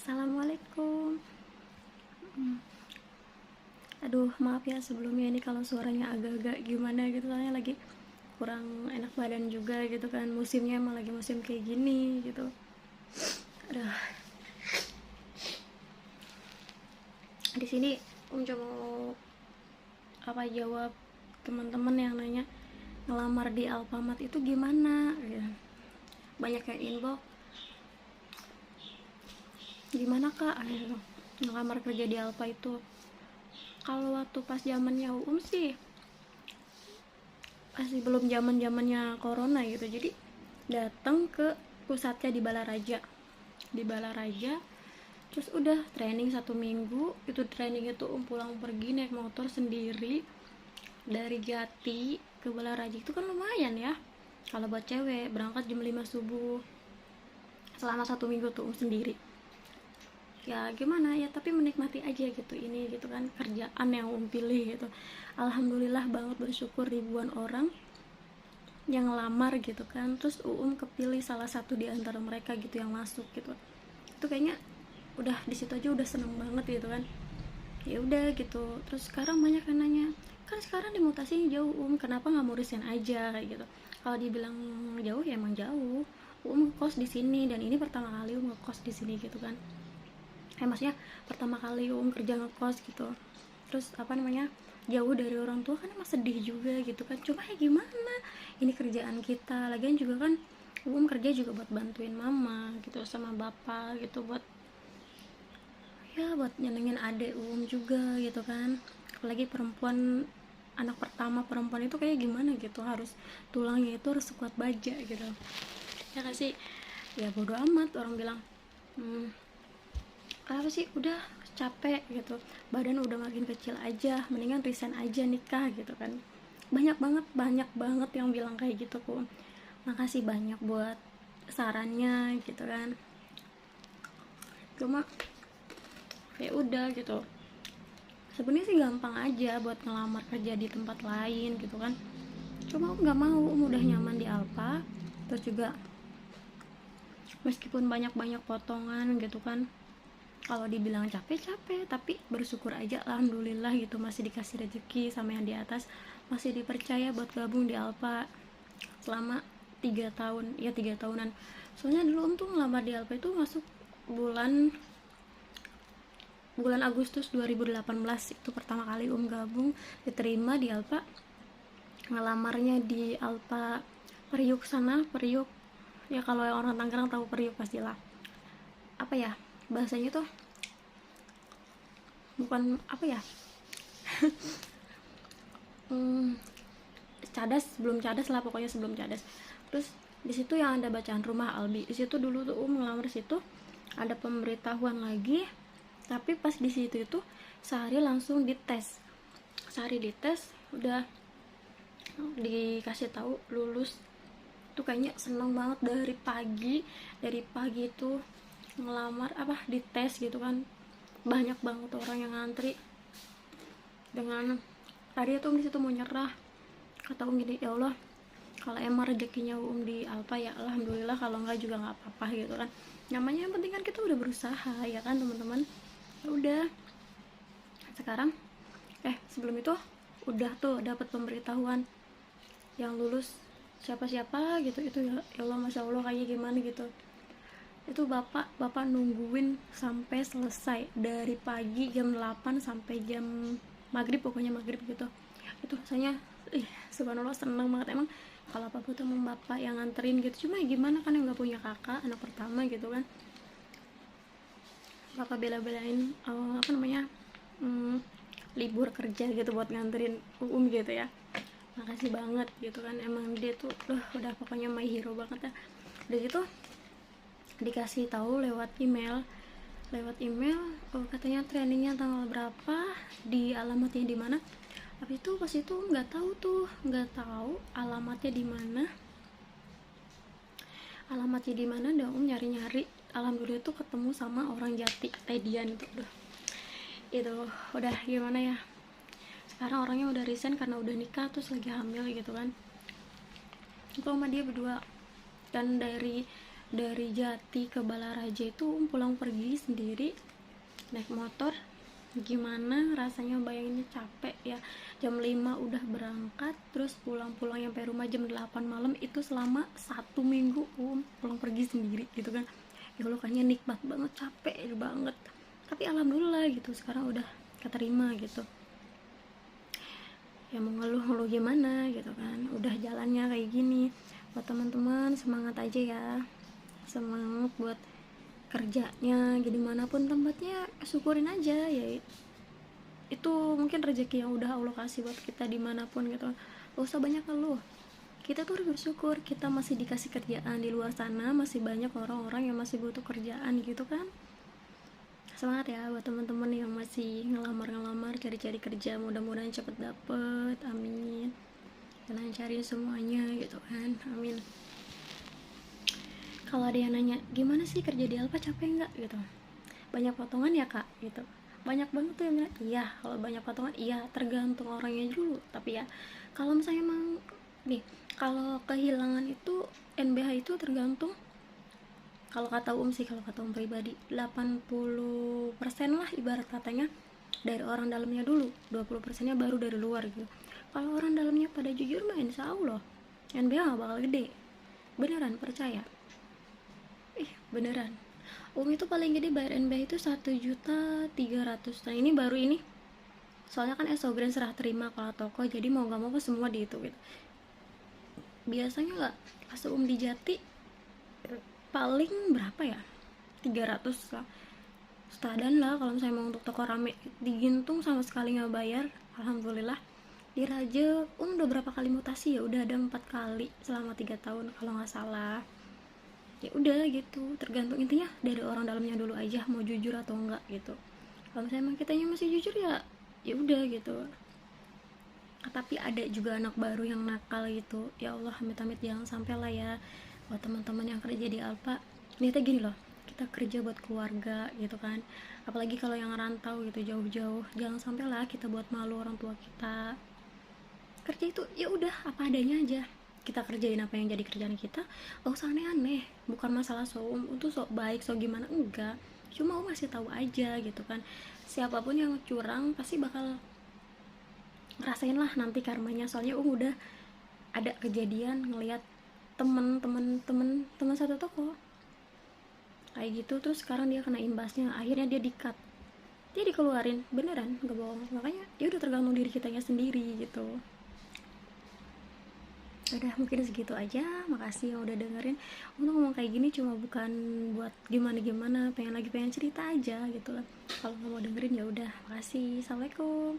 Assalamualaikum. Aduh, maaf ya sebelumnya ini kalau suaranya agak-agak gimana gitu, soalnya lagi kurang enak badan juga gitu kan. Musimnya emang lagi musim kayak gini gitu. Aduh, di sini coba jawab teman-teman yang nanya ngelamar di Alfamart itu gimana gitu. Banyak yang inbox, gimana kak gitu, ngelamar kerja di Alfa itu. Kalau waktu pas zamannya sih masih belum zamannya corona gitu, jadi datang ke pusatnya di Balaraja, terus udah training 1 minggu. Itu training itu pulang pergi naik motor sendiri dari Jati ke Balaraja, itu kan lumayan ya kalau buat cewek, berangkat jam 5 subuh selama 1 minggu tuh sendiri. Ya gimana ya, tapi menikmati aja gitu, ini gitu kan kerjaan yang pilih gitu. Alhamdulillah banget, bersyukur ribuan orang yang ngelamar gitu kan, terus kepilih salah satu di antara mereka gitu yang masuk gitu. Itu kayaknya udah di situ aja udah seneng banget gitu kan. Ya udah gitu. Terus sekarang banyak yang nanya, kan sekarang dimutasinya jauh, kenapa nggak mau resign aja kayak gitu. Kalau dibilang jauh ya emang jauh. Ngekos di sini, dan ini pertama kali ngekos di sini gitu kan. Maksudnya pertama kali kerja ngekos gitu. Terus jauh dari orang tua kan emang sedih juga gitu kan. Cuma ya gimana, ini kerjaan kita, lagian juga kan kerja juga buat bantuin mama gitu sama bapak gitu, buat nyenengin adek juga gitu kan. Apalagi perempuan, anak pertama perempuan itu kayak gimana gitu, harus tulangnya itu harus sekuat baja gitu ya kasih. Ya bodo amat orang bilang, apa sih, udah capek gitu, badan udah makin kecil aja, mendingan resign aja nikah gitu kan. Banyak banget yang bilang kayak gitu kok. Makasih banyak buat sarannya gitu kan. Cuma ya udah gitu, sebenarnya sih gampang aja buat ngelamar kerja di tempat lain gitu kan. Cuma aku nggak mau, udah nyaman di Alfa. Terus juga meskipun banyak potongan gitu kan, kalau dibilang capek, tapi bersyukur aja, alhamdulillah gitu, masih dikasih rezeki sama yang di atas, masih dipercaya buat gabung di Alfa selama 3 tahun, ya 3 tahunan. Soalnya dulu tuh ngelamar di Alfa itu masuk bulan Agustus 2018, itu pertama kali gabung, diterima di Alfa. Ngelamarnya di Alfa Periuk sana, Periuk ya, kalau orang Tangerang tahu Periuk pastilah. Apa ya bahasanya tuh, bukan apa ya, cadas, belum cadas lah pokoknya, sebelum cadas. Terus di situ yang ada bacaan rumah Albi, di situ dulu tuh ngelamar situ ada pemberitahuan lagi. Tapi pas di situ itu sehari langsung dites, udah dikasih tahu lulus. Tuh kayaknya seneng banget, dari pagi itu ngelamar dites gitu kan. Banyak banget orang yang ngantri. Dengan tadi tuh di situ mau nyerah, kata gini, ya Allah, kalau emang rezekinya di Alfa ya alhamdulillah, kalau enggak juga nggak apa-apa gitu kan. Namanya yang penting kan kita udah berusaha ya kan teman-teman. Udah sekarang sebelum itu udah tuh dapat pemberitahuan yang lulus siapa gitu. Itu ya Allah, masya Allah, kayak gimana gitu. Itu bapak nungguin sampai selesai, dari pagi jam 8 sampai jam maghrib, pokoknya maghrib gitu. Itu rasanya subhanallah, seneng banget emang kalau apa tuh emang bapak yang nganterin gitu. Cuma gimana kan, yang nggak punya kakak, anak pertama gitu kan. Bapak bela-belain libur kerja gitu buat nganterin gitu ya. Makasih banget gitu kan, emang dia tuh udah pokoknya my hero banget ya. Udah gitu dikasih tahu lewat email, katanya trainingnya tanggal berapa, di alamatnya di mana. Tapi itu pas itu nggak tahu alamatnya di mana. Dan nyari-nyari, alhamdulillah tuh ketemu sama orang Jati, Tedian itu udah gimana ya, sekarang orangnya udah resign karena udah nikah, terus lagi hamil gitu kan. Itu sama dia berdua. Dan dari dari Jati ke Balaraja itu pulang pergi sendiri naik motor. Gimana rasanya, bayanginnya capek ya. Jam 5 udah berangkat, terus pulang nyampe rumah jam 8 malam. Itu selama 1 minggu pulang pergi sendiri gitu kan. Ya Allah, kayaknya nikmat banget, capek banget, tapi alhamdulillah gitu sekarang udah keterima gitu. Ya mau ngeluh gimana gitu kan, udah jalannya kayak gini. Buat teman-teman semangat aja ya, semangat buat kerjanya, jadi manapun tempatnya syukurin aja ya. Itu mungkin rezeki yang udah Allah kasih buat kita dimanapun gitu. Gak usah banyak ngeluh, kita tuh harus bersyukur kita masih dikasih kerjaan. Di luar sana masih banyak orang-orang yang masih butuh kerjaan gitu kan. Semangat ya buat teman-teman yang masih ngelamar cari-cari kerja, mudah-mudahan cepet dapet, amin. Lancarin semuanya gitu kan, amin. Kalau ada yang nanya gimana sih kerja di Alfa, capek nggak gitu, banyak potongan ya kak gitu, banyak banget tuh yang bilang iya. Kalau banyak potongan iya, tergantung orangnya dulu. Tapi ya kalau misalnya emang nih, kalau kehilangan itu NBH itu tergantung, kalau kata sih, kalau kata pribadi 80% lah ibarat katanya dari orang dalamnya dulu, 20%-nya baru dari luar gitu. Kalau orang dalamnya pada jujur mah insya Allah NBH gak bakal gede, beneran, percaya. Beneran, itu paling gede bayar NBH itu 1.300.000. Nah ini baru ini, soalnya kan esogren serah terima kalau toko, jadi mau gak mau semua dihitung gitu. Biasanya nggak, pas di Jati paling berapa ya, 300 lah stadan lah. Kalau misalnya mau untuk toko rame, di Gintung sama sekali nggak bayar, alhamdulillah. Di Raja udah berapa kali mutasi ya, udah ada 4 kali selama 3 tahun kalau nggak salah. Ya udah gitu, tergantung, intinya dari orang dalamnya dulu aja mau jujur atau enggak gitu. Kalau misalnya emang kitanya masih jujur ya ya udah gitu. Tapi ada juga anak baru yang nakal gitu, ya Allah amit-amit jangan sampai lah ya. Buat teman-teman yang kerja di Alfa, niatnya gini loh, kita kerja buat keluarga gitu kan, apalagi kalau yang rantau gitu jauh-jauh, jangan sampai lah kita buat malu orang tua kita. Kerja itu ya udah apa adanya aja, kita kerjain apa yang jadi kerjaan kita, gak usah aneh-aneh. Bukan masalah untuk sok baik sok gimana, enggak, cuma masih tahu aja gitu kan. Siapapun yang curang pasti bakal ngerasain lah nanti karmanya. Soalnya udah ada kejadian ngelihat temen satu toko kayak gitu, terus sekarang dia kena imbasnya, akhirnya dia di-cut, dia dikeluarin, beneran gak bohong. Makanya ya udah tergantung diri kitanya sendiri gitu. Udah mungkin segitu aja, makasih yang udah dengerin. Untuk ngomong kayak gini cuma bukan buat gimana pengen cerita aja gitu lah. Kalau nggak mau dengerin ya udah, makasih, assalamualaikum.